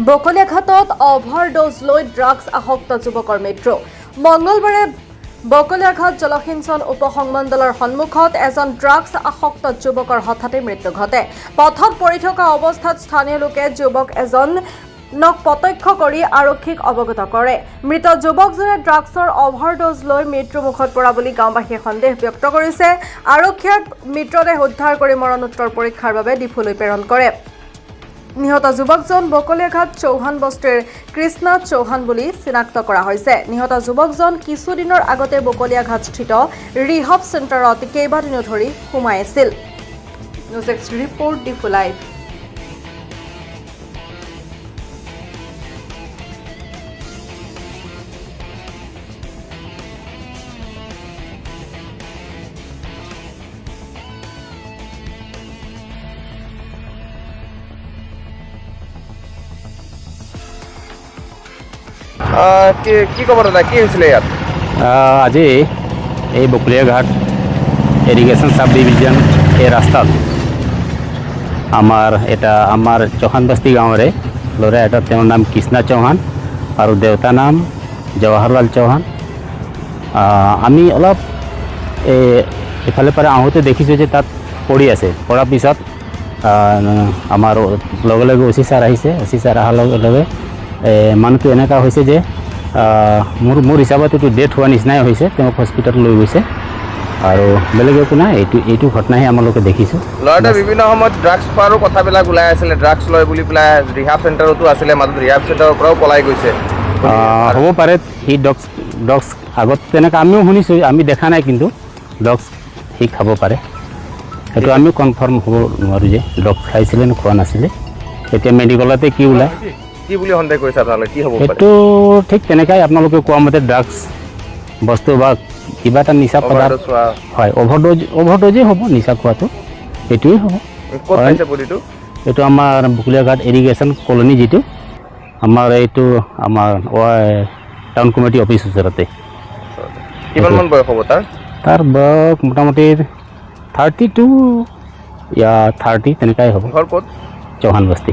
বকলিয়াঘাটত overdose লৈ drugs আসক্ত যুৱকৰ মৃত্যু। মঙলবাৰে বকলিয়াঘাট জলসিঞ্চন উপসংমণ্ডলৰ সন্মুখত এজন ড্ৰাগছ আসক্ত যুৱকৰ হঠাতে মৃত্যু ঘটে। পথত পৰি থকা অৱস্থাত স্থানীয় লোকে যুৱক এজনক প্ৰত্যক্ষ কৰি আৰক্ষীক অৱগত কৰে। মৃত যুৱকজনে ড্ৰাগছৰ অভাৰডোজ লৈ মৃত্যুমুখত পৰা বুলি গাঁওবাসীয়ে সন্দেহ ব্যক্ত কৰিছে। আৰক্ষীয়ে মৃতদেহ উদ্ধাৰ কৰি মৰণোত্তৰ পৰীক্ষাৰ বাবে ডিফুলৈ প্ৰেৰণ কৰে। নিহত যুৱকজন বকলিয়াঘাট চৌহান বস্তিৰ কৃষ্ণা চৌহান বুলি চিনাক্ত কৰা হৈছে। নিহত যুৱকজন কিছুদিনৰ আগতে বকলিয়াঘাটস্থিত ৰিহাব চেণ্টাৰত কেইবাদিনো ধৰি সোমাই আছিল। News x report Diphu live. কি খবৰ দাদা, কি হৈছিলে ইয়াত? আজি এই বকলিয়াঘাট ইৰিগেশ্যন সাব ডিভিজন এই ৰাস্তাত আমাৰ চৌহান বস্তি গাঁৱৰে ল'ৰা এটা, তেওঁৰ নাম কৃষ্ণা চৌহান আৰু দেউতাৰ নাম জৱাহৰলাল চৌহান। আমি অলপ ইফালে পৰা আহোঁতে দেখিছোঁ যে তাত পৰি আছে। পৰাৰ পিছত আমাৰ লগে লগে অচি ছাৰ আহিছে। অচি ছাৰ অহাৰ লগে লগে মানুহটো এনেকুৱা হৈছে যে মোৰ হিচাপত এইটো ডেথ হোৱা নিচিনাই হৈছে। তেওঁক হস্পিটেলত লৈ গৈছে আৰু বেলেগ একো নাই। এইটো ঘটনাহে আমালোকে দেখিছোঁ। ল'ৰাটোৱে বিভিন্ন সময়ত ড্ৰাগছ খোৱাৰো কথাবিলাক ওলাই আছিলে, ড্ৰাগছ লয় বুলি পেলাই ৰিহাব চেণ্টাৰতো আছিলে, মাজত ৰিহাব চেণ্টাৰৰ পৰাও পলাই গৈছে। হ'ব পাৰে সি ড্ৰাগছ আগত তেনেকৈ আমিও শুনিছোঁ, আমি দেখা নাই, কিন্তু ড্ৰাগছ সি খাব পাৰে। সেইটো আমিও কনফাৰ্ম হ'ব নোৱাৰোঁ যে ড্ৰাগছ খাইছিলে নে খোৱা নাছিলে। এতিয়া মেডিকেলতে কি ওলায়, কি বুলি সন্দেহ কৰিছে আপোনালোকে, কি হ'ব পাৰে? সেইটো ঠিক তেনেকাই আপোনালোকে কোৱা মতে ড্ৰাগছ বস্তু বা কিবা এটা নিচা পদাৰ্থ হয়, অভাৰড'জেই হ'ব। নিচা খোৱাটো এইটোৱেই হ'ব। ক'ত পাইছে বডিটো? এইটো আমাৰ বকলিয়াঘাট ইৰিগেশ্যন কলনী, যিটো আমাৰ টাউন কমিটি অফিচ ওচৰতে। কিমানমান বয়স হ'ব তাৰ? তাৰ বয়স মোটামুটি 32 ইয়া 30 তেনেকাই হ'ব। ঘৰ ক'ত? চৌহান বস্তি।